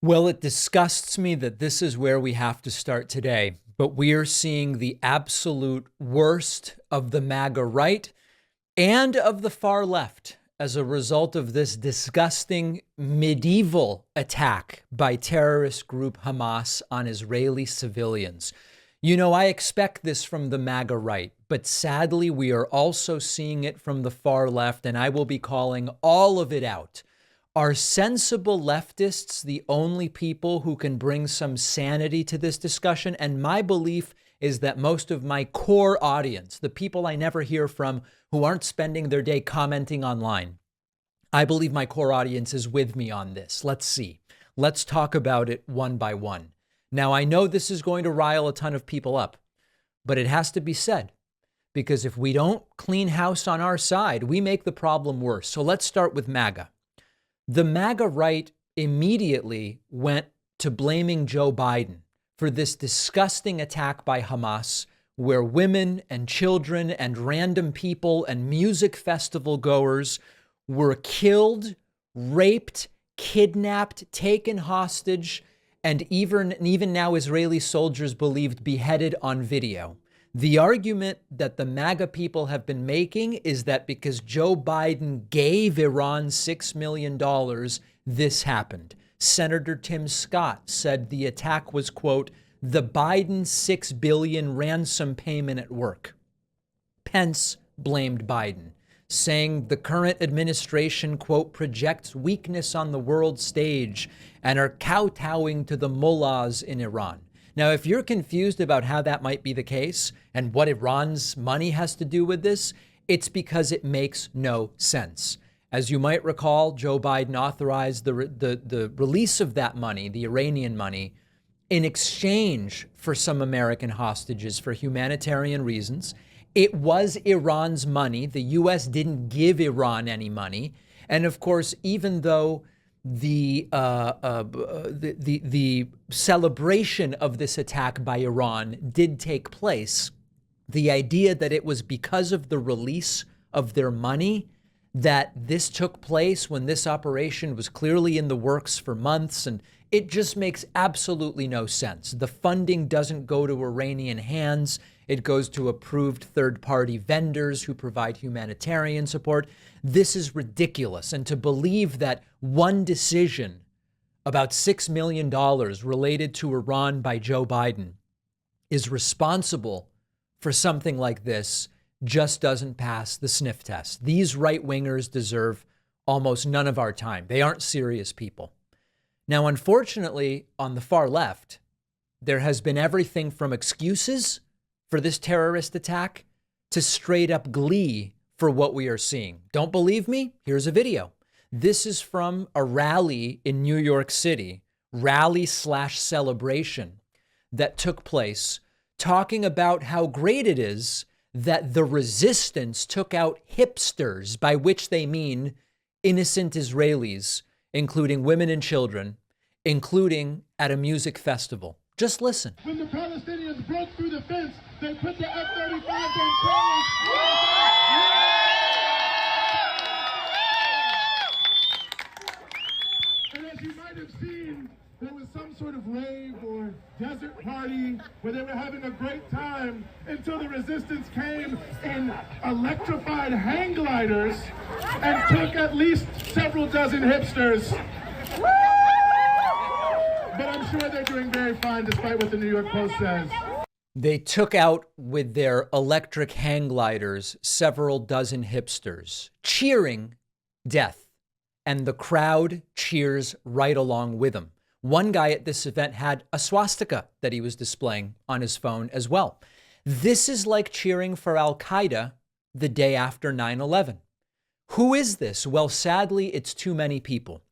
Well, it disgusts me that this is where we have to start today, but we are seeing the absolute worst of the MAGA right and of the far left as a result of this disgusting medieval attack by terrorist group Hamas on Israeli civilians. You know, I expect this from the MAGA right, but sadly, we are also seeing it from the far left, and I will be calling all of it out. Are sensible leftists the only people who can bring some sanity to this discussion? And my belief is that most of my core audience, the people I never hear from who aren't spending their day commenting online, I believe my core audience is with me on this. Let's see. Let's talk about it one by one. Now, I know this is going to rile a ton of people up, but it has to be said, because if we don't clean house on our side, we make the problem worse. So let's start with MAGA. The MAGA right immediately went to blaming Joe Biden for this disgusting attack by Hamas, where women and children and random people and music festival goers were killed, raped, kidnapped, taken hostage, and even now Israeli soldiers believed beheaded on video. The argument that the MAGA people have been making is that because Joe Biden gave Iran $6 million, this happened. Senator Tim Scott said the attack was, quote, the Biden $6 billion ransom payment at work. Pence blamed Biden, saying the current administration, quote, projects weakness on the world stage and are kowtowing to the mullahs in Iran. Now, if you're confused about how that might be the case and what Iran's money has to do with this, it's because it makes no sense. As you might recall, Joe Biden authorized the release of that money, the Iranian money, in exchange for some American hostages for humanitarian reasons. It was Iran's money. The U.S. didn't give Iran any money. And of course, even though the celebration of this attack by Iran did take place, the idea that it was because of the release of their money that this took place when this operation was clearly in the works for months, and it just makes absolutely no sense. The funding doesn't go to Iranian hands. It goes to approved third-party vendors who provide humanitarian support. This is ridiculous. And to believe that one decision about $6 million related to Iran by Joe Biden is responsible for something like this just doesn't pass the sniff test. These right-wingers deserve almost none of our time. They aren't serious people. Now, unfortunately, on the far left, there has been everything from excuses for this terrorist attack to straight up glee for what we are seeing. Don't believe me? Here's a video. This is from a rally in New York City, rally/celebration that took place, talking about how great it is that the resistance took out hipsters, by which they mean innocent Israelis, including women and children, including at a music festival. Just listen. When the Palestinians broke through the fence, they put the F-35s on trailers. And as you might have seen, there was some sort of rave or desert party where they were having a great time until the resistance came in electrified hang gliders and took at least several dozen hipsters. But I'm sure they're doing very fine despite what the New York Post says. They took out with their electric hang gliders several dozen hipsters, cheering death. And the crowd cheers right along with them. One guy at this event had a swastika that he was displaying on his phone as well. This is like cheering for Al-Qaeda the day after 9/11. Who is this? Well, sadly, it's too many people.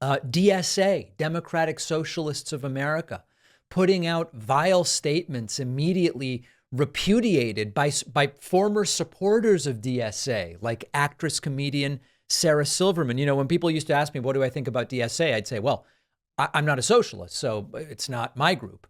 DSA, Democratic Socialists of America, putting out vile statements immediately repudiated by former supporters of DSA, like actress, comedian Sarah Silverman. You know, when people used to ask me, what do I think about DSA? I'd say, well, I'm not a socialist, so it's not my group.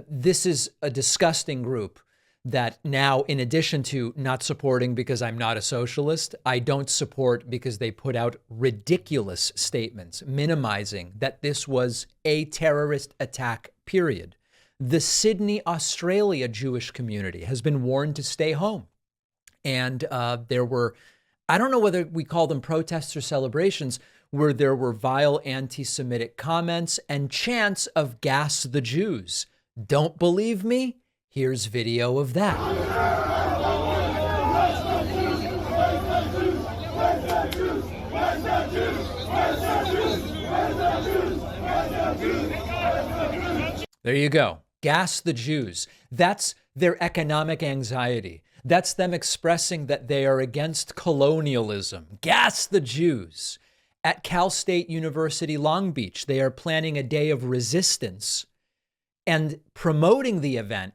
This is a disgusting group that now, in addition to not supporting because I'm not a socialist, I don't support because they put out ridiculous statements minimizing that this was a terrorist attack, period. The Sydney, Australia Jewish community has been warned to stay home. And there were, I don't know whether we call them protests or celebrations, where there were vile anti-Semitic comments and chants of "gas the Jews." Don't believe me? Here's video of that. There you go. Gas the Jews. That's their economic anxiety. That's them expressing that they are against colonialism. Gas the Jews. At Cal State University, Long Beach, they are planning a day of resistance and promoting the event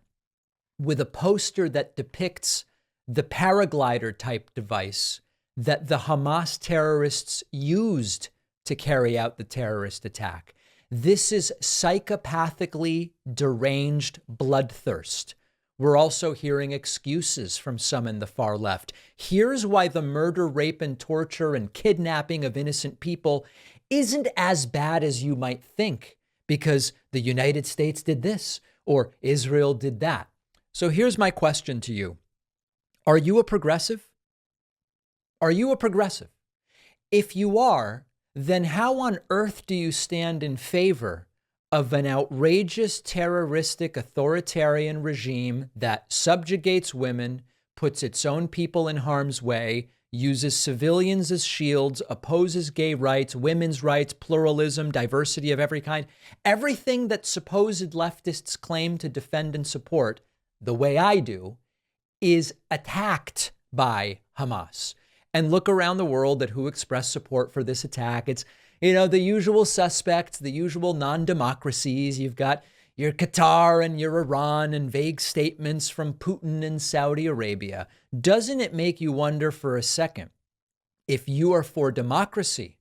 with a poster that depicts the paraglider type device that the Hamas terrorists used to carry out the terrorist attack. This is psychopathically deranged bloodthirst. We're also hearing excuses from some in the far left. Here's why the murder, rape, and torture and kidnapping of innocent people isn't as bad as you might think, because the United States did this or Israel did that. So here's my question to you. Are you a progressive? Are you a progressive? If you are, then how on earth do you stand in favor of an outrageous, terroristic, authoritarian regime that subjugates women, puts its own people in harm's way, uses civilians as shields, opposes gay rights, women's rights, pluralism, diversity of every kind, everything that supposed leftists claim to defend and support, the way I do, is attacked by Hamas. And look around the world at who expressed support for this attack. It's, the usual suspects, the usual non-democracies. You've got your Qatar and your Iran and vague statements from Putin and Saudi Arabia. Doesn't it make you wonder for a second, if you are for democracy,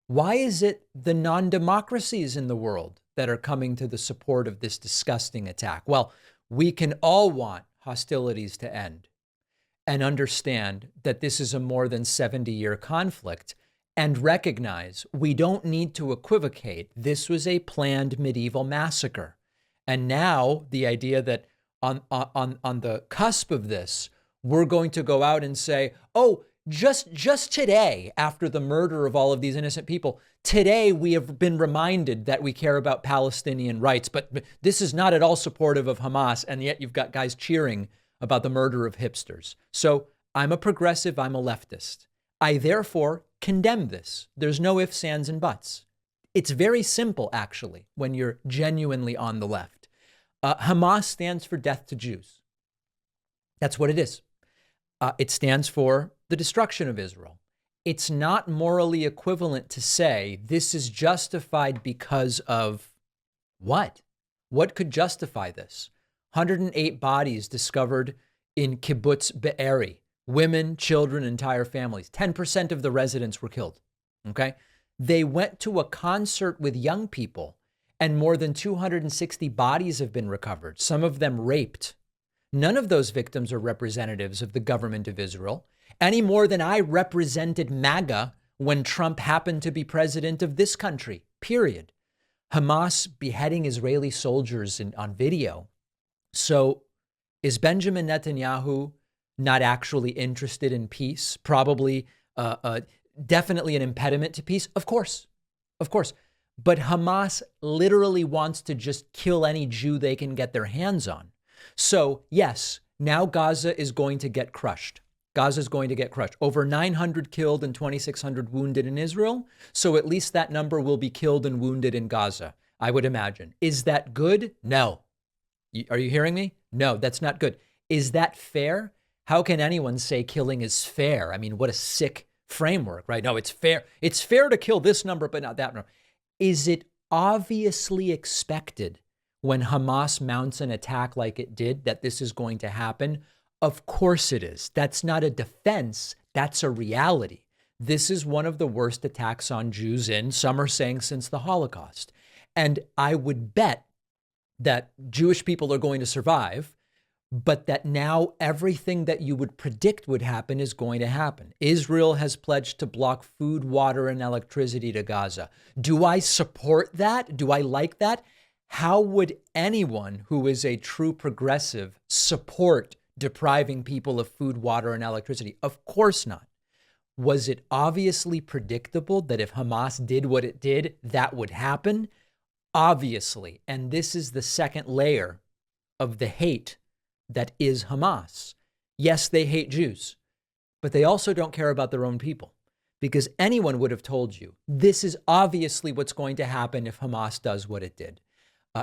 why is it the non-democracies in the world that are coming to the support of this disgusting attack? Well, we can all want hostilities to end and understand that this is a more than 70-year conflict, and recognize we don't need to equivocate. This was a planned medieval massacre. And now the idea that on the cusp of this, we're going to go out and say, oh, just today, after the murder of all of these innocent people, today we have been reminded that we care about Palestinian rights, but this is not at all supportive of Hamas. And yet you've got guys cheering about the murder of hipsters. So I'm a progressive, I'm a leftist. I therefore condemn this. There's no ifs, ands, and buts. It's very simple, actually, when you're genuinely on the left. Hamas stands for death to Jews. That's what it is. It stands for the destruction of Israel. It's not morally equivalent to say this is justified because of what? What could justify this? 108 bodies discovered in Kibbutz Be'eri. Women, children, entire families. 10% of the residents were killed. Okay? They went to a concert with young people, and more than 260 bodies have been recovered, some of them raped. None of those victims are representatives of the government of Israel, any more than I represented Maga when Trump happened to be president of this country, period. Hamas beheading Israeli soldiers on video. So is Benjamin Netanyahu not actually interested in peace? Probably, definitely an impediment to peace. Of course. But Hamas literally wants to just kill any Jew they can get their hands on. So yes, now Gaza is going to get crushed. Gaza is going to get crushed. Over 900 killed and 2,600 wounded in Israel. So at least that number will be killed and wounded in Gaza, I would imagine. Is that good? No. Are you hearing me? No, that's not good. Is that fair? How can anyone say killing is fair? I mean, what a sick framework, right? No, it's fair. It's fair to kill this number, but not that number. Is it obviously expected when Hamas mounts an attack like it did that this is going to happen? Of course it is. That's not a defense. That's a reality. This is one of the worst attacks on Jews some are saying, since the Holocaust. And I would bet that Jewish people are going to survive. but that now everything that you would predict would happen is going to happen. Israel has pledged to block food, water, and electricity to Gaza. Do I support that? Do I like that? How would anyone who is a true progressive support depriving people of food, water, and electricity? Of course not. Was it obviously predictable that if Hamas did what it did, that would happen? Obviously. And this is the second layer of the hate that is Hamas. Yes, they hate Jews, but they also don't care about their own people, because anyone would have told you this is obviously what's going to happen if Hamas does what it did.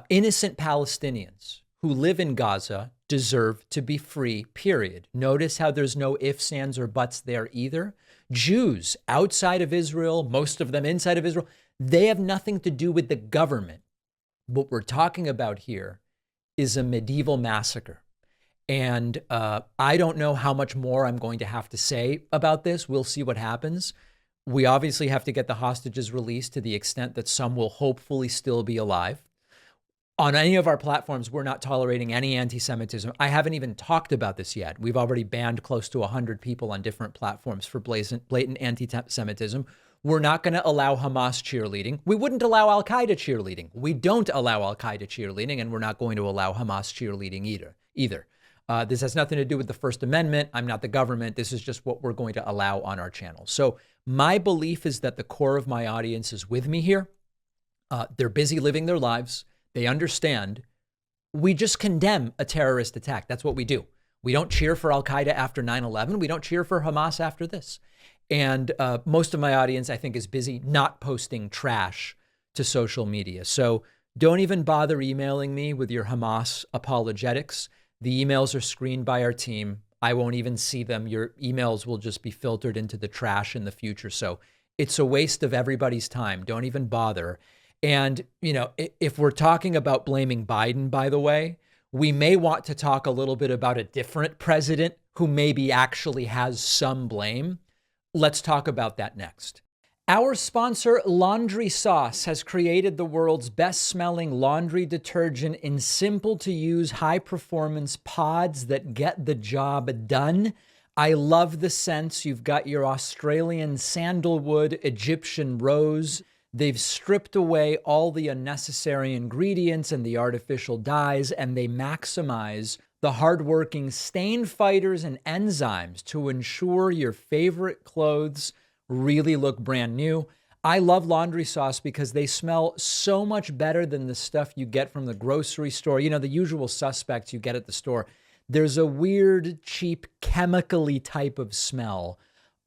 Innocent Palestinians who live in Gaza deserve to be free, period. Notice how there's no ifs, ands, or buts there either. Jews outside of Israel, most of them inside of Israel, they have nothing to do with the government. What we're talking about here is a medieval massacre. And I don't know how much more I'm going to have to say about this. We'll see what happens. We obviously have to get the hostages released to the extent that some will hopefully still be alive. On any of our platforms, we're not tolerating any anti-Semitism. I haven't even talked about this yet. We've already banned close to 100 people on different platforms for blatant anti-Semitism. We're not going to allow Hamas cheerleading. We wouldn't allow Al-Qaeda cheerleading. We don't allow Al-Qaeda cheerleading, and we're not going to allow Hamas cheerleading either. This has nothing to do with the First Amendment. I'm not the government. This is just what we're going to allow on our channel. So my belief is that the core of my audience is with me here. They're busy living their lives. They understand. We just condemn a terrorist attack. That's what we do. We don't cheer for Al-Qaeda after 9/11. We don't cheer for Hamas after this. And most of my audience, I think, is busy not posting trash to social media. So don't even bother emailing me with your Hamas apologetics. The emails are screened by our team. I won't even see them. Your emails will just be filtered into the trash in the future. So it's a waste of everybody's time. Don't even bother. And, you know, if we're talking about blaming Biden, by the way, we may want to talk a little bit about a different president who maybe actually has some blame. Let's talk about that next. Our sponsor, Laundry Sauce, has created the world's best-smelling laundry detergent in simple-to-use, high-performance pods that get the job done. I love the scents. You've got your Australian sandalwood, Egyptian rose. They've stripped away all the unnecessary ingredients and the artificial dyes, and they maximize the hardworking stain fighters and enzymes to ensure your favorite clothes really look brand new. I love Laundry Sauce because they smell so much better than the stuff you get from the grocery store. You know, the usual suspects you get at the store. There's a weird, cheap, chemically type of smell.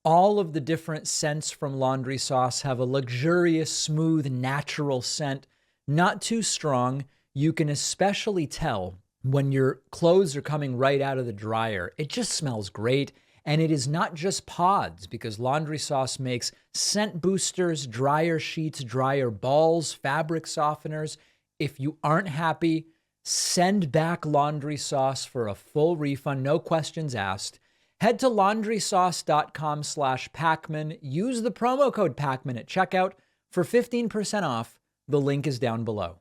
All of the different scents from Laundry Sauce have a luxurious, smooth, natural scent. Not too strong. You can especially tell when your clothes are coming right out of the dryer. It just smells great. And it is not just pods, because Laundry Sauce makes scent boosters, dryer sheets, dryer balls, fabric softeners. If you aren't happy, send back Laundry Sauce for a full refund, no questions asked. Head to laundrysauce.com/Pacman. Use the promo code Pacman at checkout for 15% off. The link is down below.